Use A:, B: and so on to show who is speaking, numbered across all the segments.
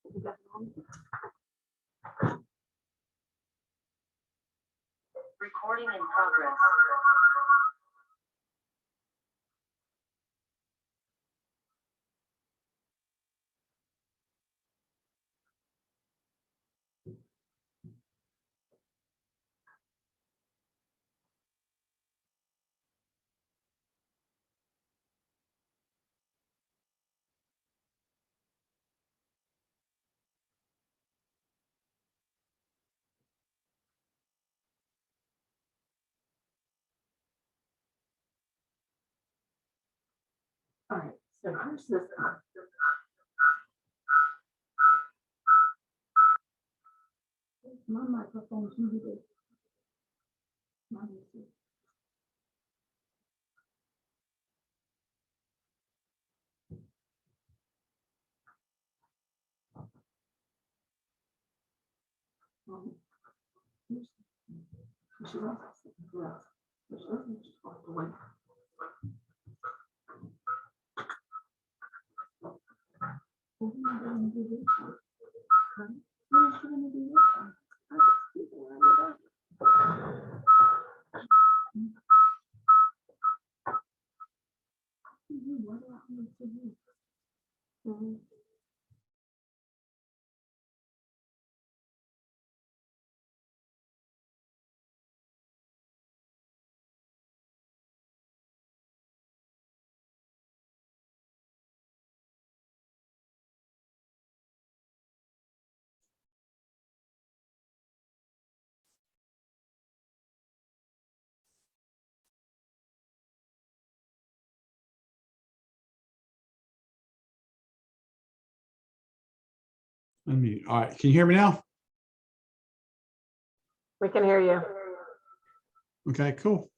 A: Recording in progress.
B: All right, so here's this. My microphone's muted. Mine is. She was yes. She doesn't just walk away. What are you going to do this one? Huh? What is she going to do this one? I just keep it right there. What do I need to do?
C: All right, can you hear me now?
D: We can hear you.
C: Okay, cool.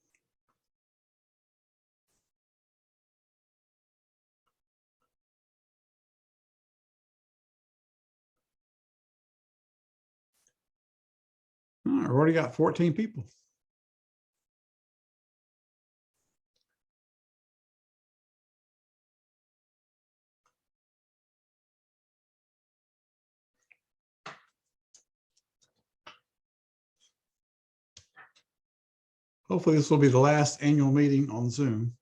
C: All right, we already got 14 people. Hopefully this will be the last annual meeting on Zoom.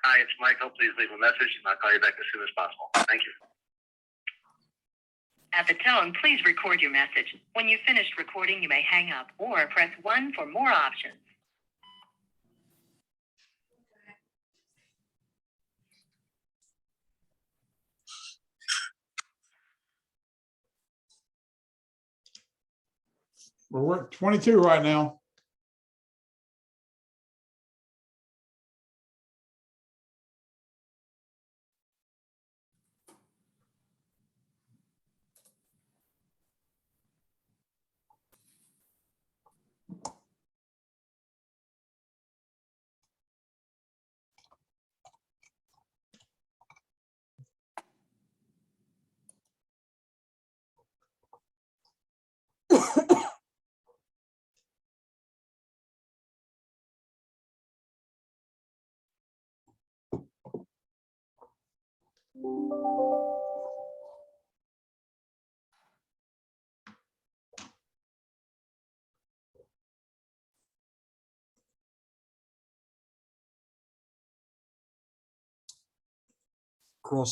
A: Hi, it's Michael. Please leave a message and I'll call you back as soon as possible. Thank you.
E: At the tone, please record your message. When you've finished recording, you may hang up or press 1 for more options.
C: We're at 22 right now.
D: Chris,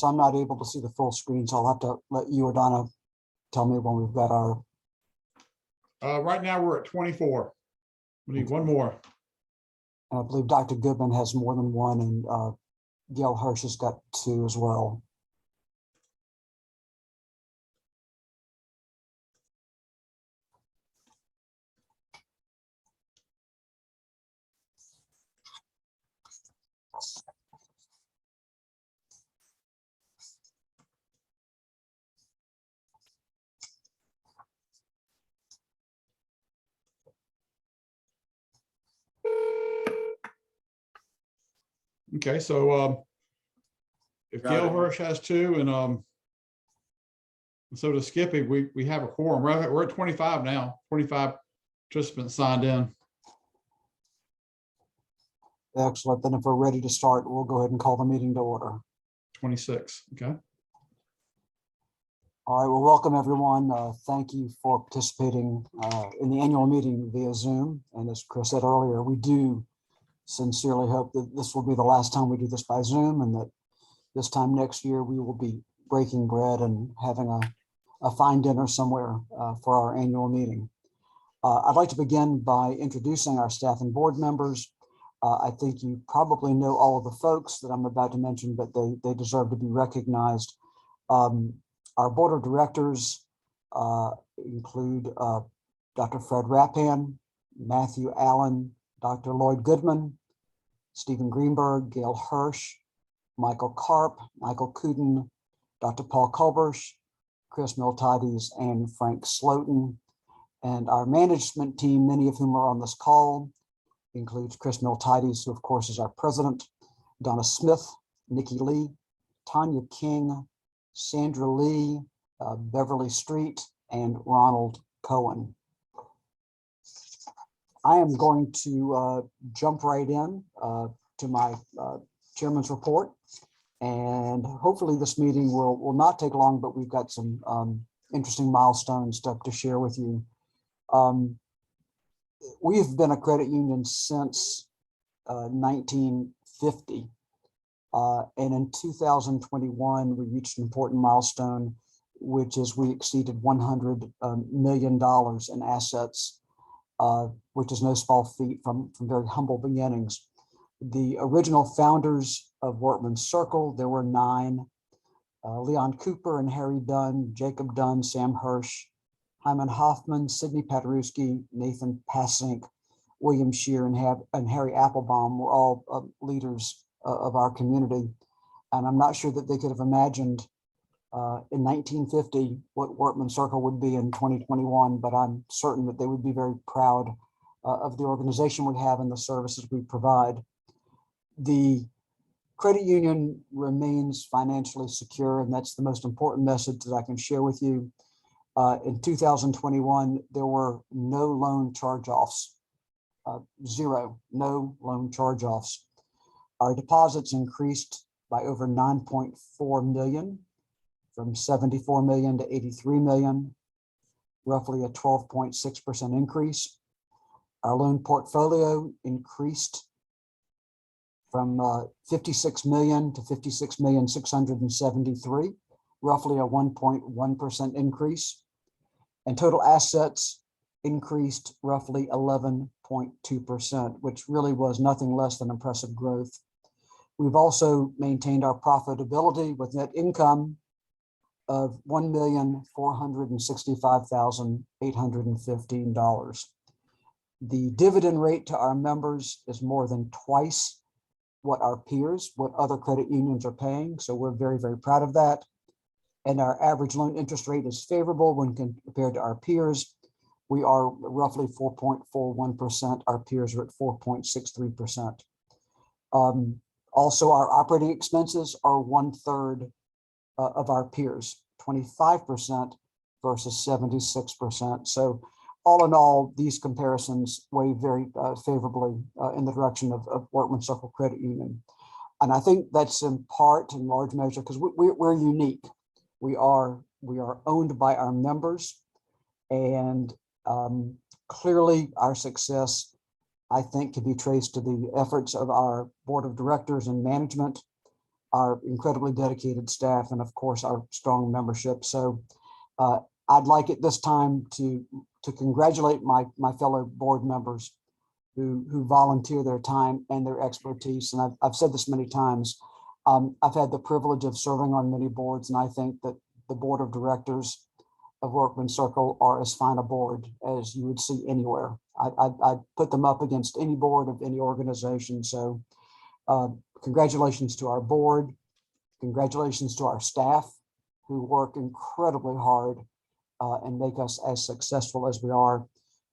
D: I'm not able to see the full screen, so I'll have to let you or Donna tell me when we've got our.
C: Right now, we're at 24. We need one more.
D: I believe Dr. Goodman has more than one, and Gail Hirsch has got two as well.
C: Okay, so if Gail Hirsch has two, and so does Skippy, we have a quorum. We're at 25 now. 25 participants signed in.
D: Excellent. Then if we're ready to start, we'll go ahead and call the meeting to order.
C: 26. Okay.
D: All right, well, welcome everyone. Thank you for participating in the annual meeting via Zoom. And as Chris said earlier, we do sincerely hope that this will be the last time we do this by Zoom, and that this time next year we will be breaking bread and having a fine dinner somewhere for our annual meeting. I'd like to begin by introducing our staff and board members. I think you probably know all of the folks that I'm about to mention, but they deserve to be recognized. Our board of directors include Dr. Fred Rappan, Matthew Allen, Dr. Lloyd Goodman, Stephen Greenberg, Gail Hirsch, Michael Karp, Michael Kuden, Dr. Paul Kulbersh, Chris Miltiades, and Frank Slotin. And our management team, many of whom are on this call, includes Chris Miltiades, who of course is our president, Donna Smith, Nikki Lee, Tanya King, Sandra Lee, Beverly Street, and Ronald Cohen. I am going to jump right in to my chairman's report, and hopefully this meeting will not take long, but we've got some interesting milestones to share with you. We have been a credit union since 1950. And in 2021, we reached an important milestone, which is we exceeded $100 million in assets, which is no small feat from very humble beginnings. The original founders of Workman's Circle, there were 9, Leon Cooper and Harry Dunn, Jacob Dunn, Sam Hirsch, Hyman Hoffman, Sidney Paderewski, Nathan Passink, William Shear, and Harry Applebaum were all leaders of our community. And I'm not sure that they could have imagined in 1950 what Workman's Circle would be in 2021, but I'm certain that they would be very proud of the organization we have and the services we provide. The credit union remains financially secure, and that's the most important message that I can share with you. In 2021, there were no loan charge-offs, zero, no loan charge-offs. Our deposits increased by over 9.4 million, from 74 million to 83 million, roughly a 12.6% increase. Our loan portfolio increased from 56 million to 56,673,000, roughly a 1.1% increase. And total assets increased roughly 11.2%, which really was nothing less than impressive growth. We've also maintained our profitability with net income of $1,465,815. The dividend rate to our members is more than twice what our peers, what other credit unions are paying. So we're very, very proud of that. And our average loan interest rate is favorable when compared to our peers. We are roughly 4.41%. Our peers are at 4.63%. Also, our operating expenses are 1/3 of our peers, 25% versus 76%. So all in all, these comparisons weigh very favorably in the direction of Workman's Circle Credit Union. And I think that's in part, in large measure, because we're unique. We are owned by our members, and clearly our success, I think, can be traced to the efforts of our board of directors and management, our incredibly dedicated staff, and of course, our strong membership. So I'd like at this time to congratulate my fellow board members who volunteer their time and their expertise. And I've said this many times. I've had the privilege of serving on many boards, and I think that the board of directors of Workman Circle are as fine a board as you would see anywhere. I'd put them up against any board of any organization. So congratulations to our board. Congratulations to our staff who work incredibly hard and make us as successful as we are.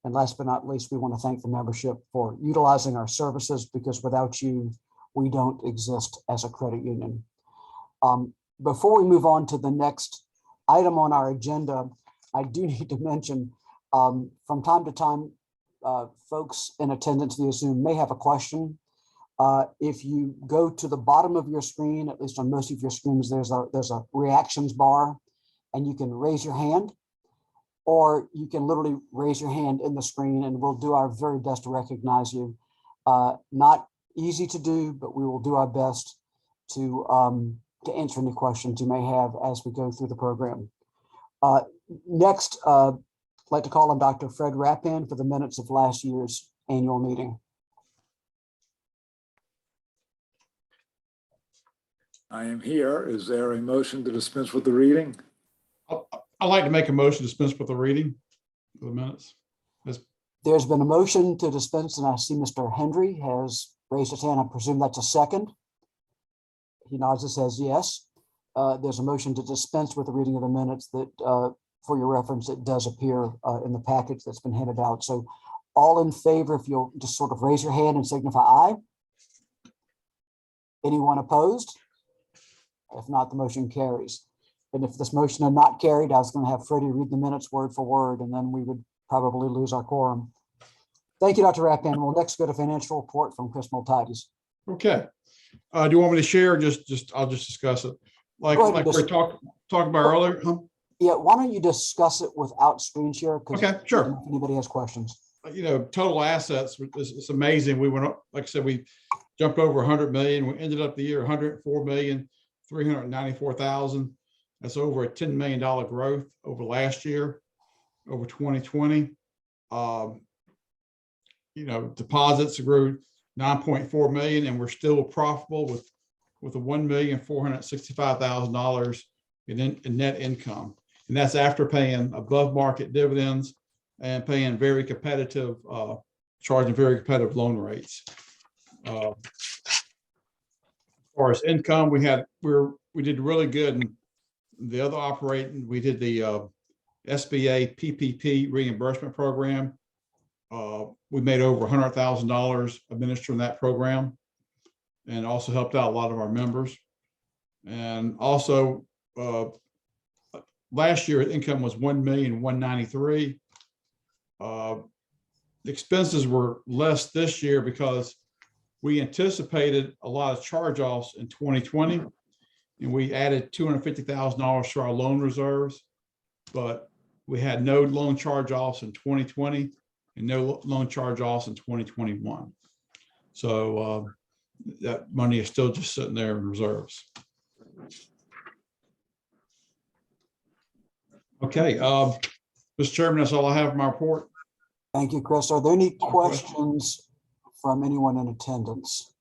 D: And last but not least, we want to thank the membership for utilizing our services, because without you, we don't exist as a credit union. Before we move on to the next item on our agenda, I do need to mention from time to time, folks in attendance via Zoom may have a question. If you go to the bottom of your screen, at least on most of your screens, there's a reactions bar, and you can raise your hand, or you can literally raise your hand in the screen, and we'll do our very best to recognize you. Not easy to do, but we will do our best to answer any questions you may have as we go through the program. Next, I'd like to call on Dr. Fred Rappin for the minutes of last year's annual meeting.
F: I am here. Is there a motion to dispense with the reading?
C: I'd like to make a motion to dispense with the reading of the minutes.
D: There's been a motion to dispense, and I see Mr. Hendry has raised his hand. I presume that's a second. He nods and says yes. There's a motion to dispense with the reading of the minutes that, for your reference, it does appear in the package that's been handed out. So all in favor, if you'll just sort of raise your hand and signify aye. Anyone opposed? If not, the motion carries. And if this motion had not carried, I was going to have Freddie read the minutes word for word, and then we would probably lose our quorum. Thank you, Dr. Rappin. We'll next go to financial report from Chris Multides.
C: Okay. Do you want me to share, or I'll just discuss it? Like we talked about earlier? Huh?
D: Yeah, why don't you discuss it without screen share?
C: Okay, sure.
D: If anybody has questions.
C: Total assets, it's amazing. We went up, like I said, we jumped over 100 million. We ended up the year 104,394,000. That's over a $10 million growth over last year, over 2020. Deposits grew 9.4 million, and we're still profitable with a $1,465,000 in net income. And that's after paying above market dividends and paying very competitive, charging very competitive loan rates. As far as income, we did really good in the other operating. We did the SBA PPP reimbursement program. We made over $100,000 administering that program, and also helped out a lot of our members. And also last year income was $1,193,000. The expenses were less this year because we anticipated a lot of charge-offs in 2020, and we added $250,000 to our loan reserves, but we had no loan charge-offs in 2020 and no loan charge-offs in 2021. So that money is still just sitting there in reserves. Okay, Mr. Chairman, that's all I have for my report.
D: Thank you, Chris. Are there any questions from anyone in attendance?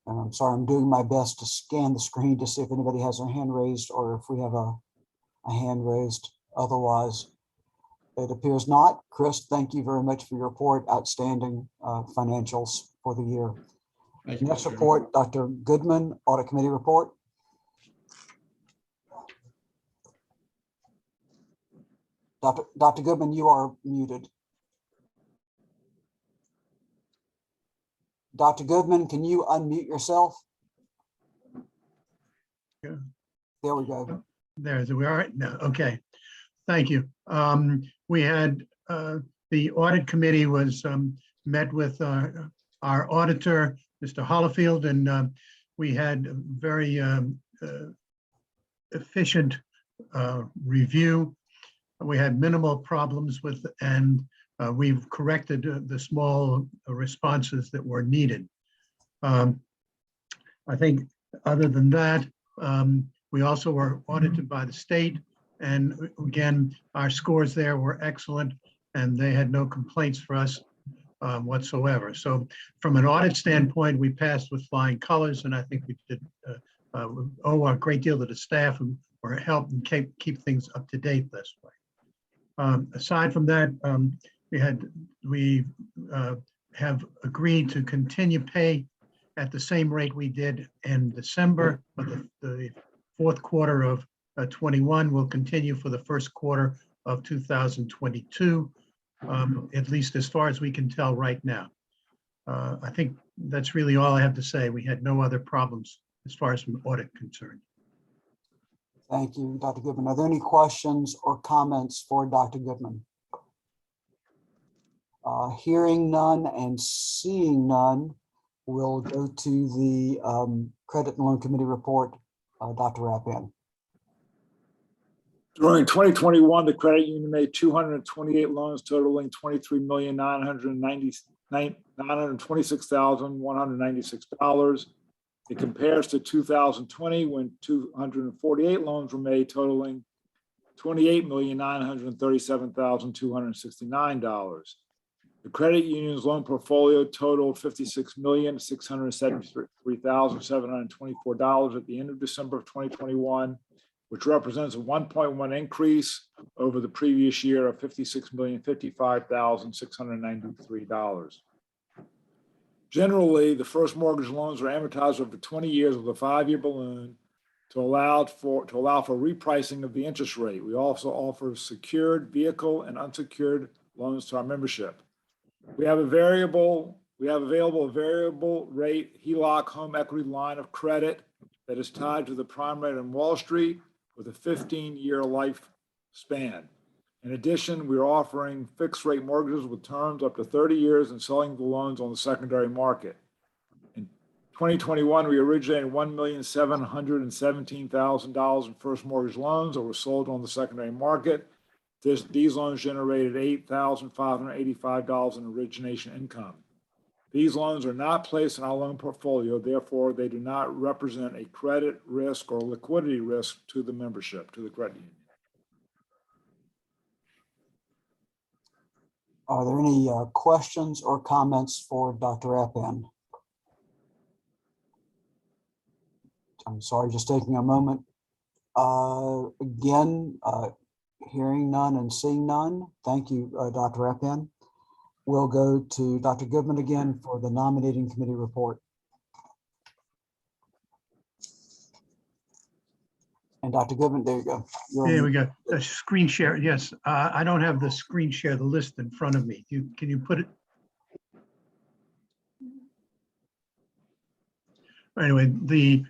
D: And I'm sorry, I'm doing my best to scan the screen to see if anybody has their hand raised or if we have a hand raised. Otherwise, it appears not. Chris, thank you very much for your report. Outstanding financials for the year.
C: Thank you,
D: Next
C: Mr.
D: report, Dr. Goodman, Audit Committee report. Dr. Goodman, you are muted. Dr. Goodman, can you unmute yourself?
G: Yeah.
D: There we go.
G: There, we are. No, okay. Thank you. We had the audit committee was met with our auditor Mr. Hollifield, and we had a very efficient review. We had minimal problems with, and we've corrected the small responses that were needed. I think other than that, we also were audited by the state. And again, our scores there were excellent and they had no complaints for us whatsoever. So from an audit standpoint, we passed with flying colors, and I think we did owe a great deal to the staff who were helping keep things up to date this way. Aside from that, we have agreed to continue pay at the same rate we did in December, but the fourth quarter of 21 will continue for the first quarter of 2022, at least as far as we can tell right now. I think that's really all I have to say. We had no other problems as far as an audit concerned.
D: Thank you, Dr. Goodman. Are there any questions or comments for Dr. Goodman? Hearing none and seeing none, we'll go to the Credit and Loan Committee report. Dr. Rappan.
F: During 2021, the credit union made 228 loans totaling $23,926,196. It compares to 2020 when 248 loans were made totaling $28,937,269. The credit union's loan portfolio totaled $56,673,724 at the end of December of 2021, which represents a 1.1 increase over the previous year of $56,055,693. Generally, the first mortgage loans are amortized over 20 years with a 5-year balloon to allow for repricing of the interest rate. We also offer secured vehicle and unsecured loans to our membership. We have available a variable rate HELOC home equity line of credit that is tied to the prime rate on Wall Street with a 15-year lifespan. In addition, we are offering fixed rate mortgages with terms up to 30 years and selling the loans on the secondary market. In 2021, we originated $1,717,000 in first mortgage loans that were sold on the secondary market. These loans generated $8,585 in origination income. These loans are not placed in our loan portfolio, therefore they do not represent a credit risk or liquidity risk to the membership, to the credit union.
D: Are there any questions or comments for Dr. Rappan? I'm sorry, just taking a moment. Again, hearing none and seeing none. Thank you, Dr. Rappan. We'll go to Dr. Goodman again for the nominating committee report. And Dr. Goodman, there you go.
G: There we go. The screen share. Yes, I don't have the screen share, the list in front of me. Can you put it? Anyway, the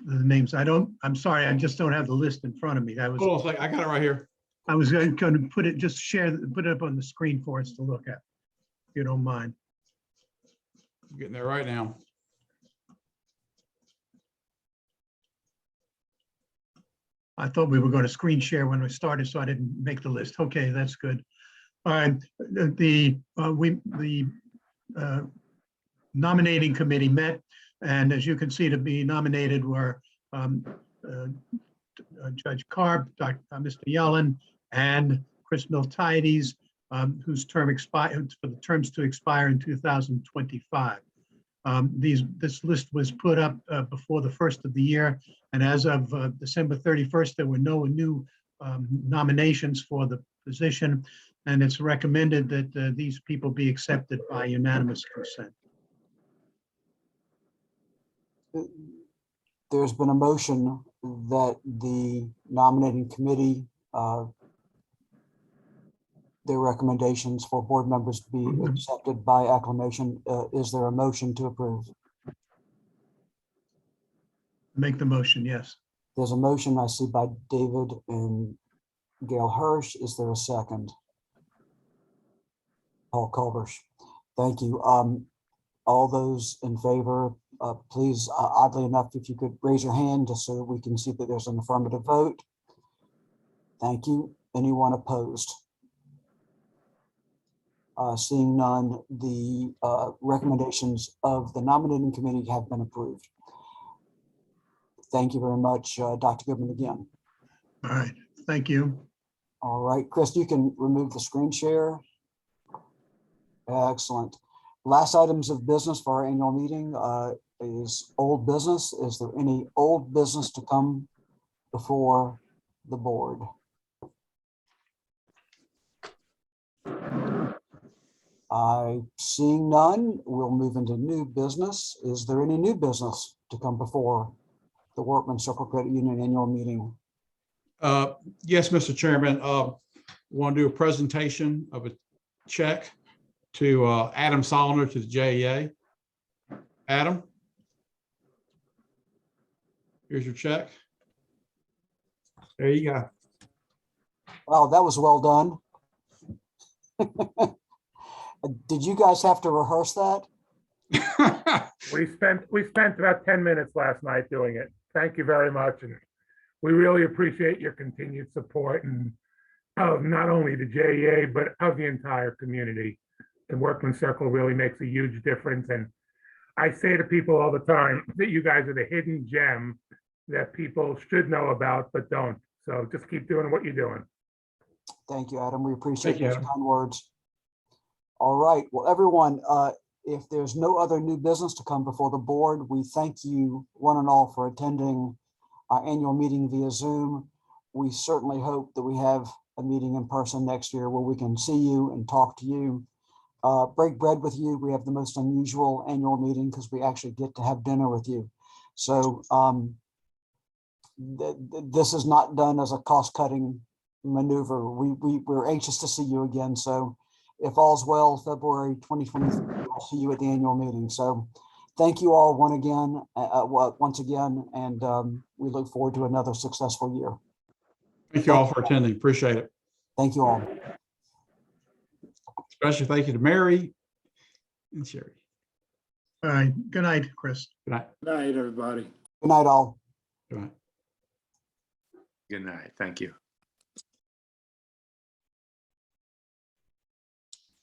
G: names. I'm sorry, I just don't have the list in front of me.
C: Hold on a second, I got it right here.
G: I was going to put it up on the screen for us to look at, if you don't mind.
C: I'm getting there right now.
G: I thought we were going to screen share when we started, so I didn't make the list. Okay, that's good. All right, the nominating committee met, and as you can see, to be nominated were Judge Karp, Mr. Yellen, and Chris Miltiades, whose term expired for the terms to expire in 2025. This list was put up before the first of the year, and as of December 31st, there were no new nominations for the position, and it's recommended that these people be accepted by unanimous consent.
D: There's been a motion that the nominating committee, their recommendations for board members to be accepted by acclamation. Is there a motion to approve?
G: Make the motion, yes.
D: There's a motion I see by David and Gail Hirsch. Is there a second? Paul Culversh. Thank you. All those in favor, please, oddly enough, if you could raise your hand just so that we can see that there's an affirmative vote. Thank you. Anyone opposed? Seeing none, the recommendations of the nominating committee have been approved. Thank you very much, Dr. Goodman, again.
G: All right, thank you.
D: All right, Chris, you can remove the screen share. Excellent. Last items of business for our annual meeting is old business. Is there any old business to come before the board? Seeing none, we'll move into new business. Is there any new business to come before the Workman Circle Credit Union annual meeting?
C: Yes, Mr. Chairman, want to do a presentation of a check to Adam Solner to the JEA. Adam? Here's your check. There you go.
D: Wow, that was well done. Did you guys have to rehearse that?
H: We spent about 10 minutes last night doing it. Thank you very much. And we really appreciate your continued support and of not only the JEA, but of the entire community. The Workman Circle really makes a huge difference. And I say to people all the time that you guys are the hidden gem that people should know about, but don't. So just keep doing what you're doing.
D: Thank you, Adam. We appreciate
C: Thank you,
D: those
C: Adam.
D: kind words. All right. Well, everyone, if there's no other new business to come before the board, we thank you one and all for attending our annual meeting via Zoom. We certainly hope that we have a meeting in person next year where we can see you and talk to you, break bread with you. We have the most unusual annual meeting because we actually get to have dinner with you. So this is not done as a cost-cutting maneuver. We're anxious to see you again. So if all's well, February 2023, we'll see you at the annual meeting. So thank you all once again, and we look forward to another successful year.
C: Thank you all for attending. Appreciate it.
D: Thank you all.
C: Special thank you to Mary and Sherry.
G: All right, good night, Chris.
C: Good night.
F: Good night, everybody.
D: Good night, all.
C: Good night.
I: Good night. Thank you.